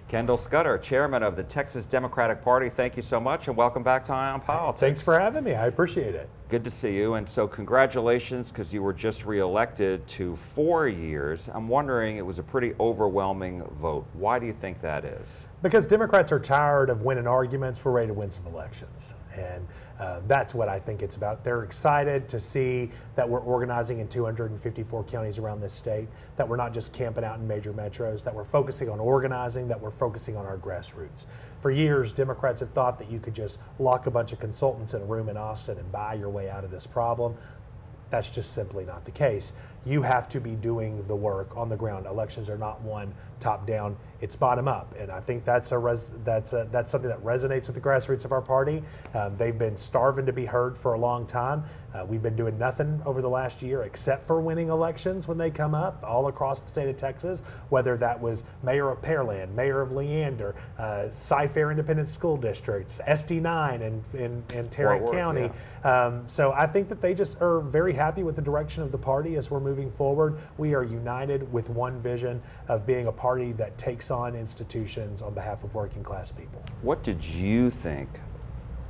Kendall Scudder, chairman of the Texas Democratic Party, thank you so much and welcome back to Eye on Politics. Thanks for having me. I appreciate it. Good to see you, and so congratulations, because you were just reelected to 4 years. I'm wondering, it was a pretty overwhelming vote. Why do you think that is? Because Democrats are tired of winning arguments. We're ready to win some elections. And that's what I think it's about. They're excited to see that we're organizing in 254 counties around this state, that we're not just camping out in major metros, that we're focusing on organizing, that we're focusing on our grassroots. For years, Democrats have thought that you could just lock a bunch of consultants in a room in Austin and buy your way out of this problem. That's just simply not the case. You have to be doing the work on the ground. Elections are not won top down; it's bottom up, and I think that's something that resonates with the grassroots of our party. They've been starving to be heard for a long time. We've been doing nothing over the last year except for winning elections when they come up all across the state of Texas. Whether that was mayor of Pearland, mayor of Leander, Cy-Fair Independent School Districts, SD9 in Tarrant County. Yeah. So I think that they just are very happy with the direction of the party as we're moving forward. We are united with one vision of being a party that takes on institutions on behalf of working class people. What did you think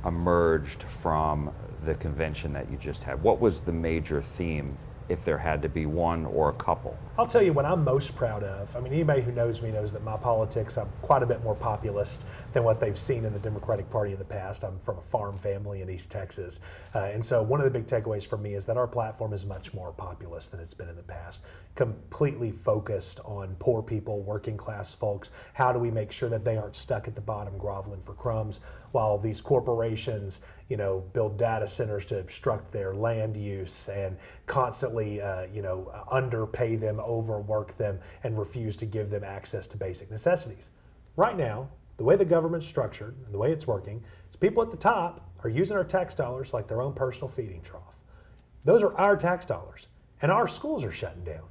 emerged from the convention that you just had? What was the major theme, if there had to be one or a couple? I'll tell you what I'm most proud of. I mean, anybody who knows me knows that my politics, I'm quite a bit more populist than what they've seen in the Democratic Party in the past. I'm from a farm family in East Texas. And so one of the big takeaways for me is that our platform is much more populist than it's been in the past. Completely focused on poor people, working class folks. How do we make sure that they aren't stuck at the bottom groveling for crumbs while these corporations, build data centers to obstruct their land use and constantly, underpay them, overwork them, and refuse to give them access to basic necessities. Right now, the way the government's structured and the way it's working is people at the top are using our tax dollars like their own personal feeding trough. Those are our tax dollars, and our schools are shutting down.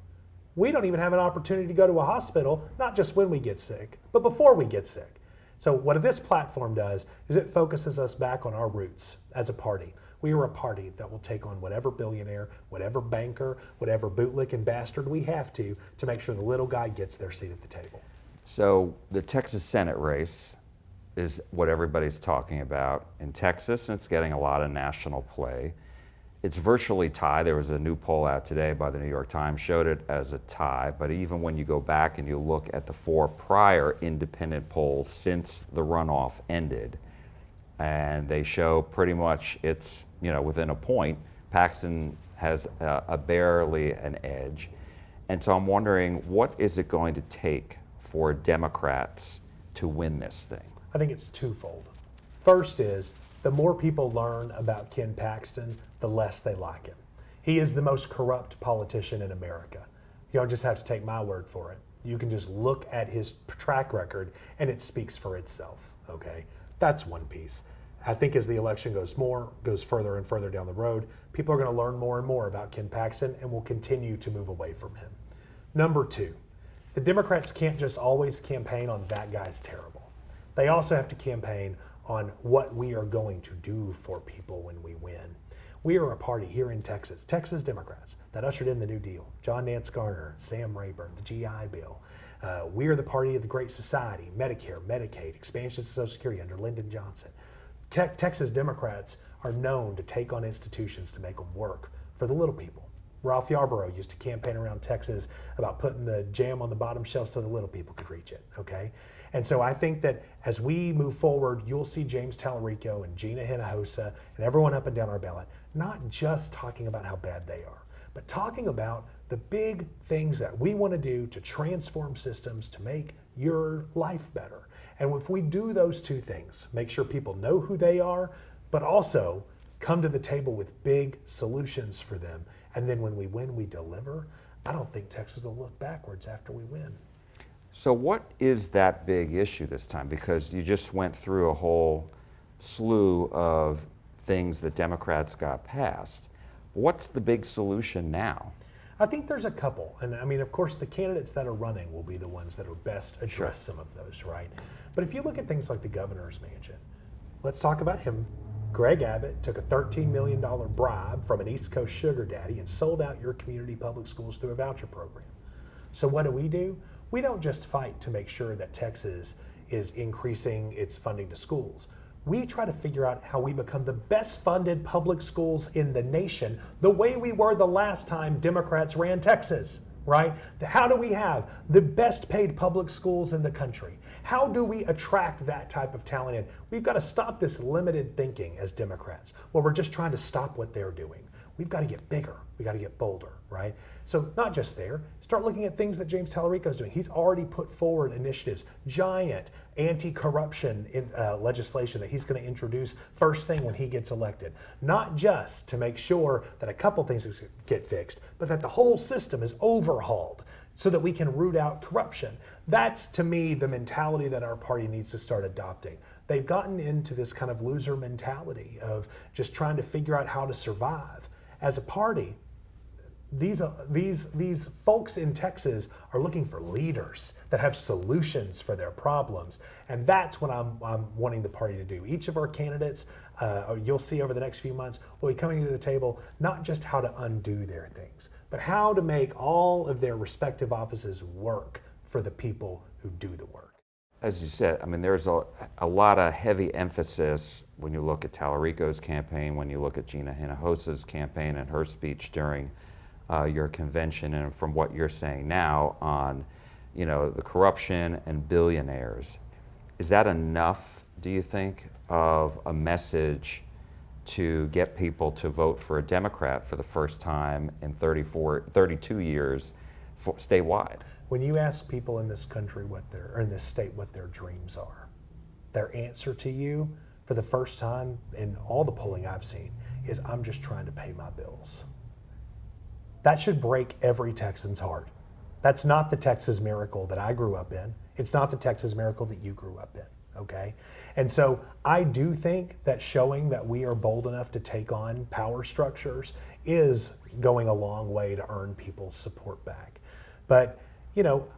We don't even have an opportunity to go to a hospital, not just when we get sick, but before we get sick. So what this platform does is it focuses us back on our roots as a party. We are a party that will take on whatever billionaire, whatever banker, whatever bootlicking bastard we have to make sure the little guy gets their seat at the table. So the Texas Senate race is what everybody's talking about in Texas, and it's getting a lot of national play. It's virtually tied. There was a new poll out today by the New York Times, showed it as a tie, but even when you go back and you look at the 4 prior independent polls since the runoff ended, and they show pretty much it's, within a point, Paxton has barely an edge. And so I'm wondering, what is it going to take for Democrats to win this thing? I think it's twofold. First is, the more people learn about Ken Paxton, the less they like him. He is the most corrupt politician in America. You don't just have to take my word for it. You can just look at his track record and it speaks for itself, okay? That's one piece. I think as the election goes further and further down the road, people are going to learn more and more about Ken Paxton and will continue to move away from him. Number 2, the Democrats can't just always campaign on that guy's terrible. They also have to campaign on what we are going to do for people when we win. We are a party here in Texas, Texas Democrats, that ushered in the New Deal. John Nance Garner, Sam Rayburn, the GI Bill. We are the party of the Great Society, Medicare, Medicaid, expansions of Social Security under Lyndon Johnson. Texas Democrats are known to take on institutions to make them work for the little people. Ralph Yarborough used to campaign around Texas about putting the jam on the bottom shelf so the little people could reach it, okay? And so I think that as we move forward, you'll see James Talarico and Gina Hinojosa and everyone up and down our ballot, not just talking about how bad they are, but talking about the big things that we want to do to transform systems to make your life better. And if we do those 2 things, make sure people know who they are, but also come to the table with big solutions for them. And then when we win, we deliver. I don't think Texas will look backwards after we win. So what is that big issue this time? Because you just went through a whole slew of things that Democrats got passed. What's the big solution now? I think there's a couple. And I mean, of course, the candidates that are running will be the ones that will best address some of those, right? But if you look at things like the governor's mansion, let's talk about him. Greg Abbott took a $13 million bribe from an East Coast sugar daddy and sold out your community public schools through a voucher program. So what do? We don't just fight to make sure that Texas is increasing its funding to schools. We try to figure out how we become the best funded public schools in the nation, the way we were the last time Democrats ran Texas, right? How do we have the best paid public schools in the country? How do we attract that type of talent in? We've got to stop this limited thinking as Democrats, where we're just trying to stop what they're doing. We've got to get bigger. We got to get bolder, right? So not just there, start looking at things that James Tallarico is doing. He's already put forward initiatives, giant anti-corruption legislation that he's going to introduce first thing when he gets elected. Not just to make sure that a couple things get fixed, but that the whole system is overhauled so that we can root out corruption. That's, to me, the mentality that our party needs to start adopting. They've gotten into this kind of loser mentality of just trying to figure out how to survive. As a party, these folks in Texas are looking for leaders that have solutions for their problems, and that's what I'm wanting the party to do. Each of our candidates, you'll see over the next few months, will be coming to the table not just how to undo their things, but how to make all of their respective offices work for the people who do the work. As you said, I mean, there's a lot of heavy emphasis when you look at Tallarico's campaign, when you look at Gina Hinojos's campaign and her speech during your convention, and from what you're saying now on, the corruption and billionaires. Is that enough, do you think, of a message to get people to vote for a Democrat for the first time in 32 years statewide? When you ask people in this country or in this state what their dreams are, their answer to you for the first time in all the polling I've seen is, I'm just trying to pay my bills. That should break every Texan's heart. That's not the Texas miracle that I grew up in. It's not the Texas miracle that you grew up in, okay? And so I do think that showing that we are bold enough to take on power structures is going a long way to earn people's support back. But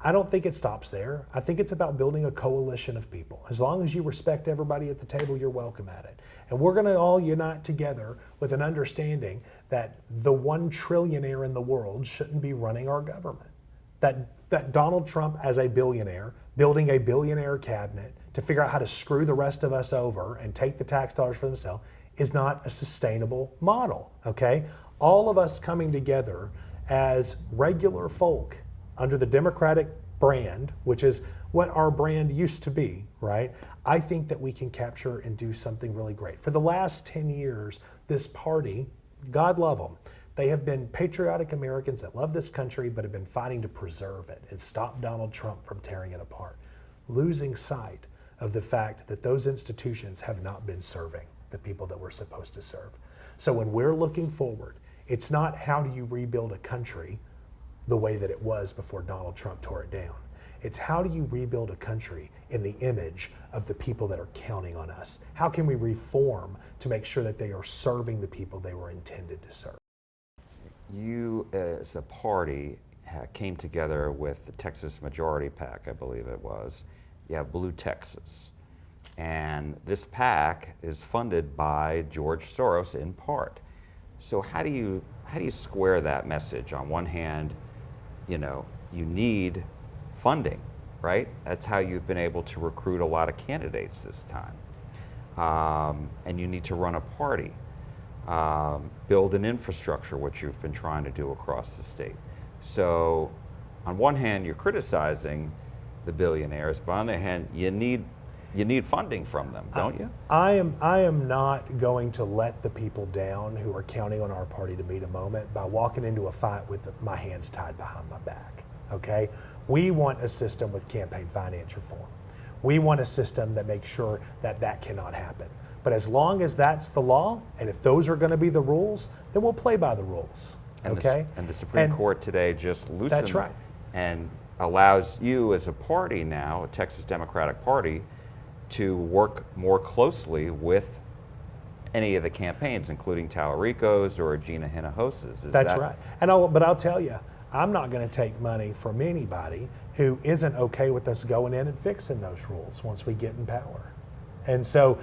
I don't think it stops there. I think it's about building a coalition of people. As long as you respect everybody at the table, you're welcome at it. And we're going to all unite together with an understanding that the one trillionaire in the world shouldn't be running our government. That Donald Trump, as a billionaire, building a billionaire cabinet to figure out how to screw the rest of us over and take the tax dollars for themselves, is not a sustainable model, okay? All of us coming together as regular folk under the Democratic brand, which is what our brand used to be, right? I think that we can capture and do something really great. For the last 10 years, this party, God love them, they have been patriotic Americans that love this country but have been fighting to preserve it and stop Donald Trump from tearing it apart, losing sight of the fact that those institutions have not been serving the people that we're supposed to serve. So when we're looking forward, it's not how do you rebuild a country the way that it was before Donald Trump tore it down. It's how do you rebuild a country in the image of the people that are counting on us? How can we reform to make sure that they are serving the people they were intended to serve? You, as a party, came together with the Texas Majority PAC, I believe it was. You have Blue Texas. And this PAC is funded by George Soros in part. So how do you square that message? On one hand, you need funding, right? That's how you've been able to recruit a lot of candidates this time. And you need to run a party, build an infrastructure, which you've been trying to do across the state. So on one hand, you're criticizing the billionaires, but on the other hand, you need funding from them, don't you? I am not going to let the people down who are counting on our party to meet a moment by walking into a fight with my hands tied behind my back, okay? We want a system with campaign finance reform. We want a system that makes sure that that cannot happen. But as long as that's the law, and if those are going to be the rules, then we'll play by the rules, okay? And the Supreme Court today just loosened that's right. And allows you as a party now, a Texas Democratic Party, to work more closely with any of the campaigns, including Tallarico's or Gina Hinojos's. That's right. But I'll tell you, I'm not going to take money from anybody who isn't okay with us going in and fixing those rules once we get in power. And so,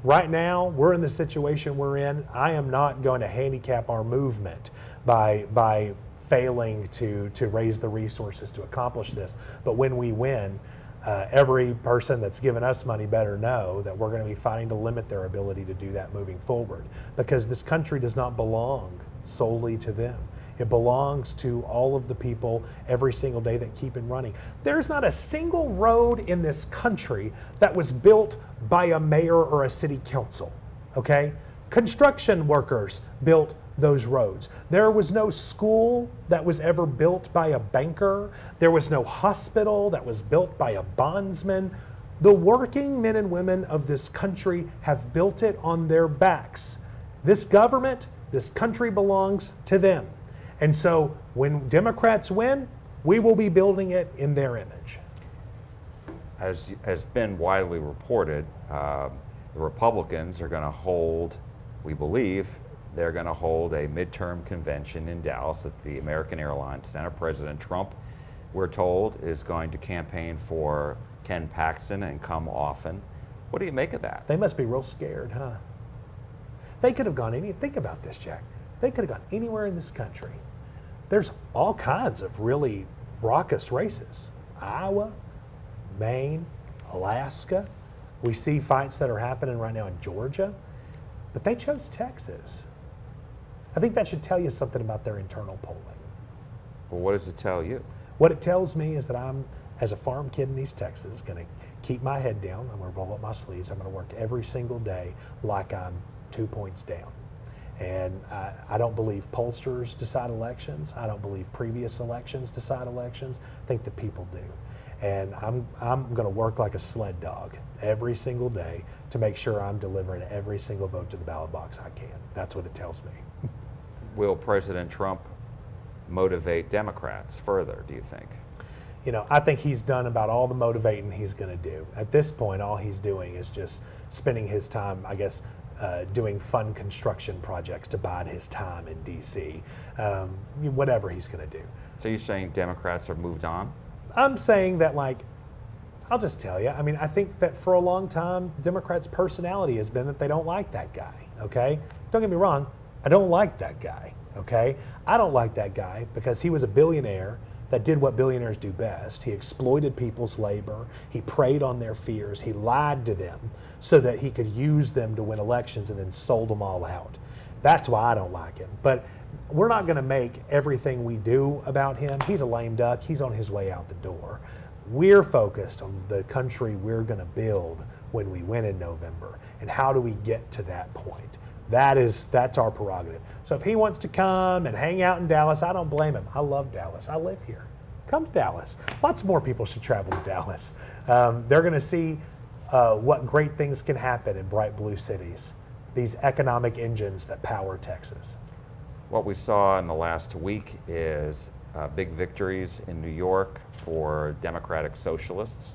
right now we're in the situation we're in. I am not going to handicap our movement by failing to raise the resources to accomplish this. But when we win, Every person that's given us money better know that we're going to be fighting to limit their ability to do that moving forward, because this country does not belong solely to them. It belongs to all of the people every single day that keep it running. There's not a single road in this country that was built by a mayor or a city council, okay? Construction workers built those roads. There was no school that was ever built by a banker. There was no hospital that was built by a bondsman. The working men and women of this country have built it on their backs. This government, this country belongs to them. And so when Democrats win, we will be building it in their image. As has been widely reported, the Republicans are going to hold, we believe, they're going to hold a midterm convention in Dallas at the American Airlines Center. President Trump, we're told, is going to campaign for Ken Paxton and come often. What do you make of that? They must be real scared, huh? They could have gone think about this, Jack. They could have gone anywhere in this country. There's all kinds of really raucous races. Iowa, Maine, Alaska. We see fights that are happening right now in Georgia, but they chose Texas. I think that should tell you something about their internal polling. Well, what does it tell you? What it tells me is that I'm, as a farm kid in East Texas, going to keep my head down. I'm going to roll up my sleeves. I'm going to work every single day like I'm 2 points down. And I don't believe pollsters decide elections. I don't believe previous elections decide elections. I think the people do. And I'm going to work like a sled dog every single day to make sure I'm delivering every single vote to the ballot box I can. That's what it tells me. Will President Trump motivate Democrats further, do you think? You know, I think he's done about all the motivating he's going to do. At this point, all he's doing is just spending his time, I guess, doing fun construction projects to bide his time in D.C., whatever he's going to do. So you're saying Democrats are moved on? I'm saying that, like, I'll just tell you, I mean, I think that for a long time, Democrats' personality has been that they don't like that guy, okay? Don't get me wrong, I don't like that guy, okay? I don't like that guy because he was a billionaire that did what billionaires do best. He exploited people's labor. He preyed on their fears. He lied to them so that he could use them to win elections and then sold them all out. That's why I don't like him. But we're not going to make everything we do about him. He's a lame duck. He's on his way out the door. We're focused on the country we're going to build when we win in November. And how do we get to that point? That's our prerogative. So if he wants to come and hang out in Dallas, I don't blame him. I love Dallas. I live here. Come to Dallas. Lots more people should travel to Dallas. They're going to see what great things can happen in bright blue cities, these economic engines that power Texas. What we saw in the last week is big victories in New York for Democratic Socialists.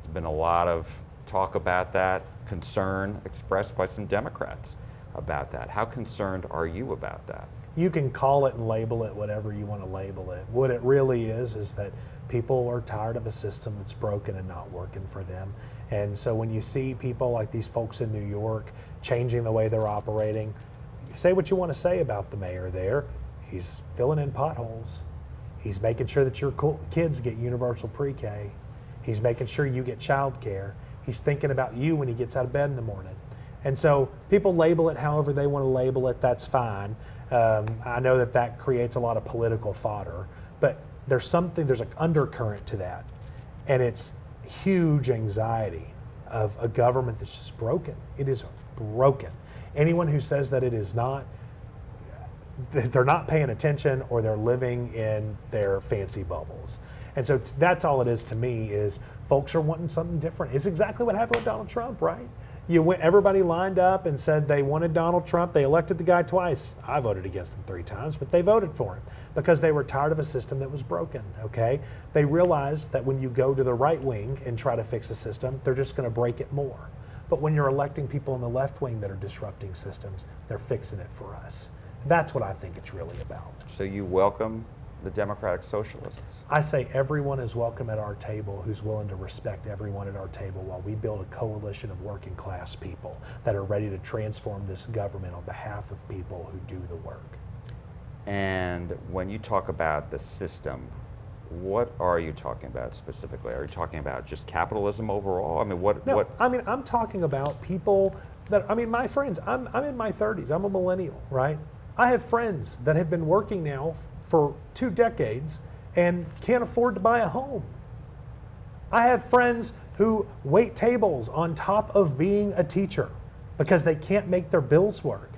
There's been a lot of talk about that, concern expressed by some Democrats about that. How concerned are you about that? You can call it and label it whatever you want to label it. What it really is that people are tired of a system that's broken and not working for them. And so when you see people like these folks in New York changing the way they're operating, you say what you want to say about the mayor there. He's filling in potholes. He's making sure that your kids get universal pre-K. He's making sure you get child care. He's thinking about you when he gets out of bed in the morning. And so people label it however they want to label it, that's fine. I know that creates a lot of political fodder, but there's an undercurrent to that. And it's huge anxiety of a government that's just broken. It is broken. Anyone who says that it is not, they're not paying attention or they're living in their fancy bubbles. And so that's all it is to me, is folks are wanting something different. It's exactly what happened with Donald Trump, right? Everybody lined up and said they wanted Donald Trump. They elected the guy twice. I voted against him 3 times, but they voted for him because they were tired of a system that was broken, okay? They realized that when you go to the right wing and try to fix a system, they're just going to break it more. But when you're electing people in the left wing that are disrupting systems, they're fixing it for us. That's what I think it's really about. So you welcome the Democratic Socialists? I say everyone is welcome at our table who's willing to respect everyone at our table while we build a coalition of working class people that are ready to transform this government on behalf of people who do the work. And when you talk about the system, What are you talking about specifically? Are you talking about just capitalism overall? I mean, No, I mean, I'm talking about people my friends, I'm in my 30s, I'm a millennial, right? I have friends that have been working now for 2 decades and can't afford to buy a home. I have friends who wait tables on top of being a teacher because they can't make their bills work.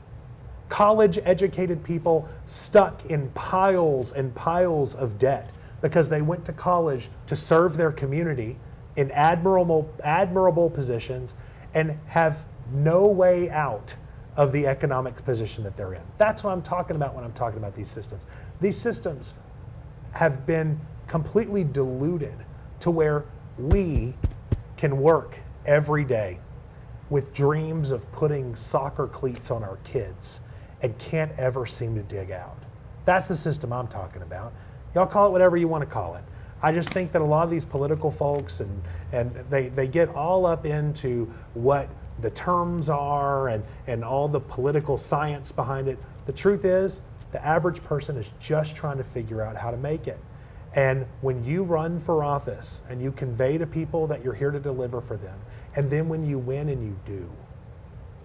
College educated people stuck in piles and piles of debt because they went to college to serve their community in admirable positions and have no way out of the economic position that they're in. That's what I'm talking about when I'm talking about these systems. These systems have been completely diluted to where we can work every day with dreams of putting soccer cleats on our kids and can't ever seem to dig out. That's the system I'm talking about. Y'all call it whatever you want to call it. I just think that a lot of these political folks and they get all up into what the terms are and all the political science behind it. The truth is, the average person is just trying to figure out how to make it. And when you run for office and you convey to people that you're here to deliver for them, and then when you win and you do,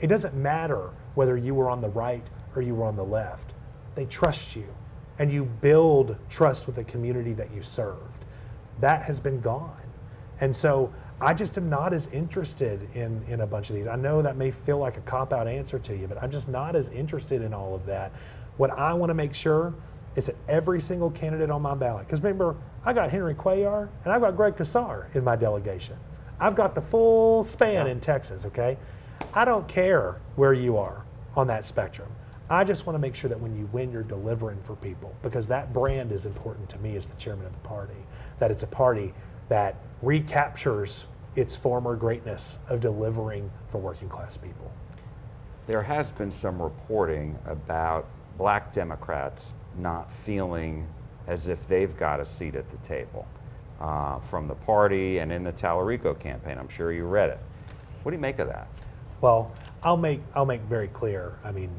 it doesn't matter whether you were on the right or you were on the left. They trust you, and you build trust with the community that you served. That has been gone. And so I just am not as interested in a bunch of these. I know that may feel like a cop-out answer to you, but I'm just not as interested in all of that. What I want to make sure is that every single candidate on my ballot, because remember, I got Henry Cuellar and I've got Greg Casar in my delegation. I've got the full span in Texas, okay? I don't care where you are on that spectrum. I just want to make sure that when you win, you're delivering for people, because that brand is important to me as the chairman of the party, that it's a party that recaptures its former greatness of delivering for working class people. There has been some reporting about black Democrats not feeling as if they've got a seat at the table from the party and in the Tallarico campaign. I'm sure you read it. What do you make of that? Well, I'll make very clear. I mean,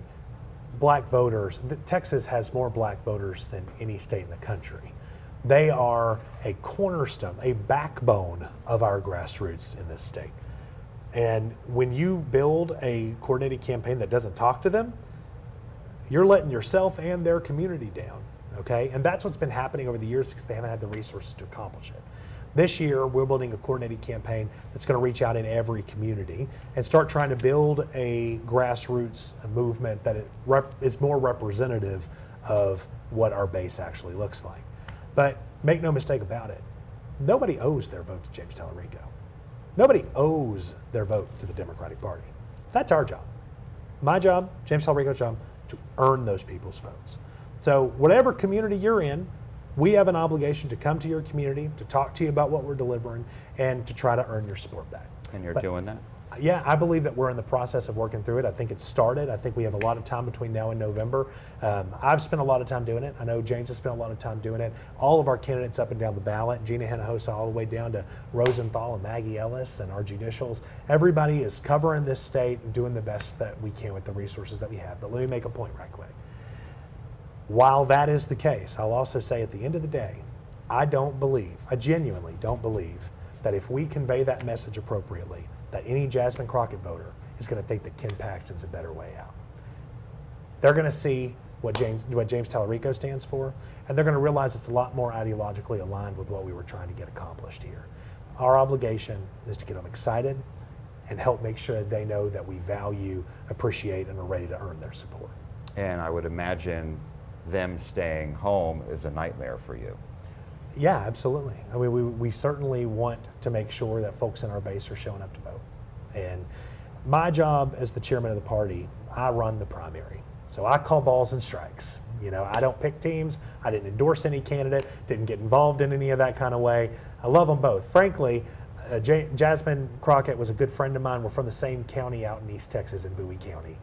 black voters, Texas has more black voters than any state in the country. They are a cornerstone, a backbone of our grassroots in this state. And when you build a coordinated campaign that doesn't talk to them, you're letting yourself and their community down, okay? And that's what's been happening over the years because they haven't had the resources to accomplish it. This year, we're building a coordinated campaign that's going to reach out in every community and start trying to build a grassroots movement that is more representative of what our base actually looks like. But make no mistake about it, nobody owes their vote to James Tallarico. Nobody owes their vote to the Democratic Party. That's our job. My job, James Tallarico's job, to earn those people's votes. So whatever community you're in, we have an obligation to come to your community, to talk to you about what we're delivering, and to try to earn your support back. And you're doing that? Yeah, I believe that we're in the process of working through it. I think it's started. I think we have a lot of time between now and November. I've spent a lot of time doing it. I know James has spent a lot of time doing it. All of our candidates up and down the ballot, Gina Hinojosa all the way down to Rosenthal and Maggie Ellis and our judicials. Everybody is covering this state and doing the best that we can with the resources that we have. But let me make a point right quick. While that is the case, I'll also say at the end of the day, I genuinely don't believe that if we convey that message appropriately, that any Jasmine Crockett voter is going to think that Ken Paxton's a better way out. They're going to see what James Tallarico stands for, and they're going to realize it's a lot more ideologically aligned with what we were trying to get accomplished here. Our obligation is to get them excited and help make sure that they know that we value, appreciate, and are ready to earn their support. And I would imagine them staying home is a nightmare for you. Yeah, absolutely. I mean, we certainly want to make sure that folks in our base are showing up to vote. And my job as the chairman of the party, I run the primary. So I call balls and strikes. You know, I don't pick teams. I didn't endorse any candidate, didn't get involved in any of that kind of way. I love them both. Frankly, Jasmine Crockett was a good friend of mine. We're from the same county out in East Texas in Bowie County.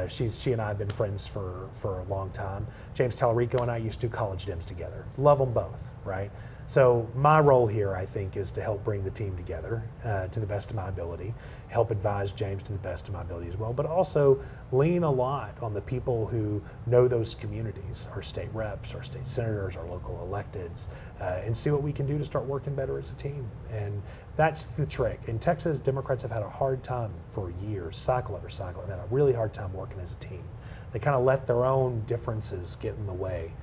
She and I have been friends for a long time. James Tallarico and I used to do college dims together. Love them both, right? So my role here, I think, is to help bring the team together to the best of my ability, help advise James to the best of my ability as well, but also lean a lot on the people who know those communities, our state reps, our state senators, our local electeds, and see what we can do to start working better as a team. And that's the trick. In Texas, Democrats have had a hard time for years, cycle after cycle, and had a really hard time working as a team. They kind of let their own differences get in the way.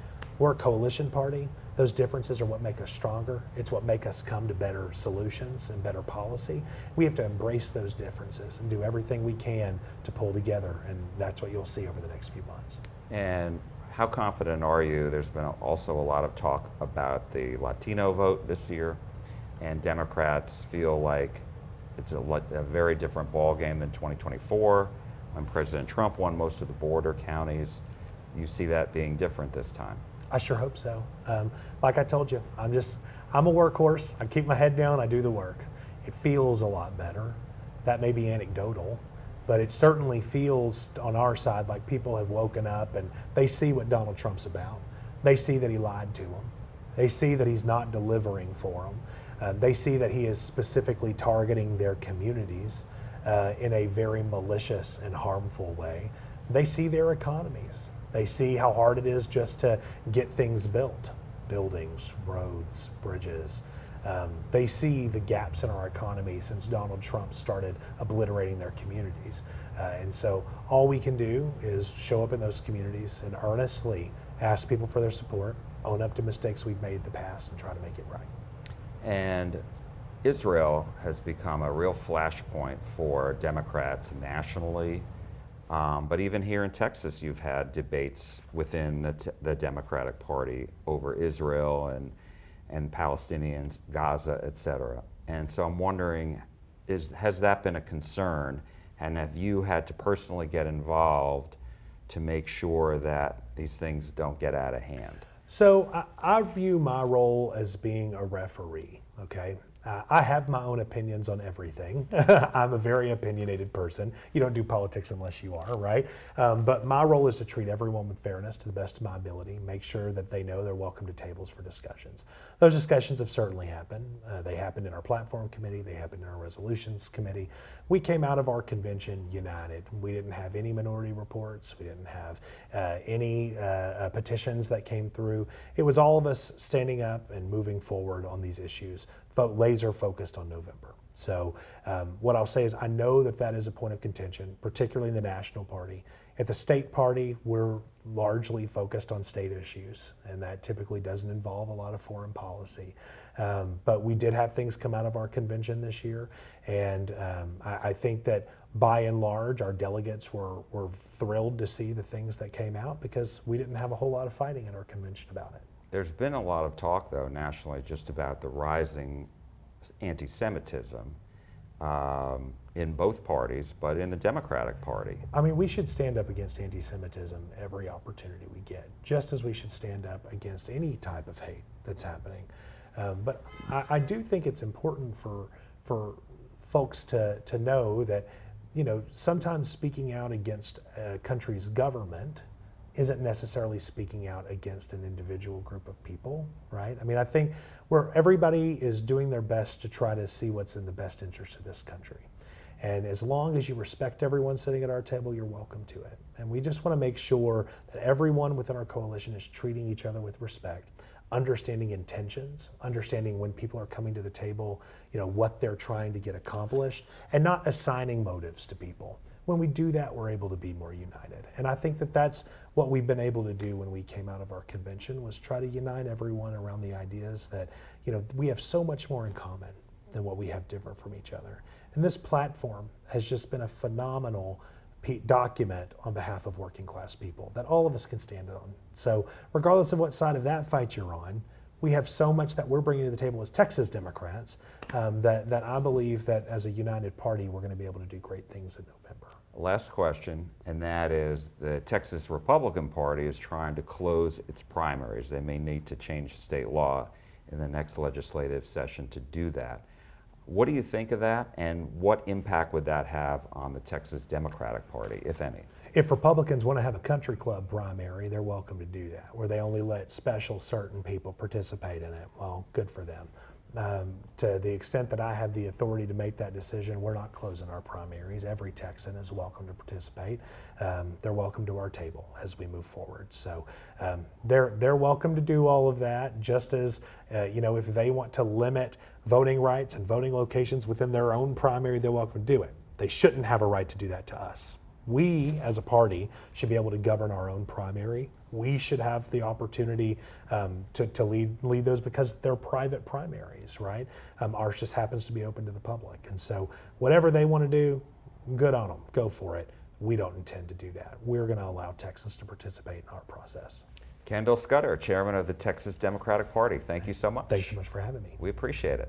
We're a coalition party. Those differences are what make us stronger. It's what make us come to better solutions and better policy. We have to embrace those differences and do everything we can to pull together, and that's what you'll see over the next few months. And how confident are you? There's been also a lot of talk about the Latino vote this year, and Democrats feel like it's a very different ballgame than 2024 when President Trump won most of the border counties. You see that being different this time? I sure hope so. Like I told you, I'm a workhorse. I keep my head down, I do the work. It feels a lot better. That may be anecdotal, but it certainly feels on our side like people have woken up and they see what Donald Trump's about. They see that he lied to them. They see that he's not delivering for them. They see that he is specifically targeting their communities in a very malicious and harmful way. They see their economies. They see how hard it is just to get things built, buildings, roads, bridges. They see the gaps in our economy since Donald Trump started obliterating their communities. And so all we can do is show up in those communities and earnestly ask people for their support, own up to mistakes we've made in the past, and try to make it right. And Israel has become a real flashpoint for Democrats nationally. But even here in Texas, you've had debates within the Democratic Party over Israel and Palestinians, Gaza, et cetera. And so I'm wondering, has that been a concern? And have you had to personally get involved to make sure that these things don't get out of hand? So I view my role as being a referee, okay? I have my own opinions on everything. I'm a very opinionated person. You don't do politics unless you are, right? But my role is to treat everyone with fairness to the best of my ability, make sure that they know they're welcome to tables for discussions. Those discussions have certainly happened. They happened in our platform committee. They happened in our resolutions committee. We came out of our convention united. We didn't have any minority reports. We didn't have any petitions that came through. It was all of us standing up and moving forward on these issues, laser focused on November. So what I'll say is I know that that is a point of contention, particularly in the national party. At the state party, we're largely focused on state issues, and that typically doesn't involve a lot of foreign policy. But we did have things come out of our convention this year, and I think that by and large, our delegates were thrilled to see the things that came out because we didn't have a whole lot of fighting at our convention about it. There's been a lot of talk, though, nationally, just about the rising anti-Semitism in both parties, but in the Democratic Party. I mean, we should stand up against anti-Semitism every opportunity we get, just as we should stand up against any type of hate that's happening. But I do think it's important for folks to know that, you know, sometimes speaking out against a country's government isn't necessarily speaking out against an individual group of people, right? I mean, I think where everybody is doing their best to try to see what's in the best interest of this country. And as long as you respect everyone sitting at our table, you're welcome to it. And we just want to make sure that everyone within our coalition is treating each other with respect, understanding intentions, understanding when people are coming to the table, you know, what they're trying to get accomplished, and not assigning motives to people. When we do that, we're able to be more united. And I think that that's what we've been able to do when we came out of our convention, was try to unite everyone around the ideas that, you know, we have so much more in common than what we have different from each other. And this platform has just been a phenomenal document on behalf of working class people that all of us can stand on. So regardless of what side of that fight you're on, we have so much that we're bringing to the table as Texas Democrats that I believe that as a united party, we're going to be able to do great things in November. Last question, and that is the Texas Republican Party is trying to close its primaries. They may need to change state law in the next legislative session to do that. What do you think of that, and what impact would that have on the Texas Democratic Party, if any? If Republicans want to have a country club primary, they're welcome to do that, where they only let special certain people participate in it. Well, good for them. To the extent that I have the authority to make that decision, we're not closing our primaries. Every Texan is welcome to participate. They're welcome to our table as we move forward. So they're welcome to do all of that, just as if they want to limit voting rights and voting locations within their own primary, they're welcome to do it. They shouldn't have a right to do that to us. We, as a party, should be able to govern our own primary. We should have the opportunity to lead those because they're private primaries, right? Ours just happens to be open to the public. And so whatever they want to do, good on them. Go for it. We don't intend to do that. We're going to allow Texas to participate in our process. Kendall Scudder, Chairman of the Texas Democratic Party, thank you so much. Thanks so much for having me. We appreciate it.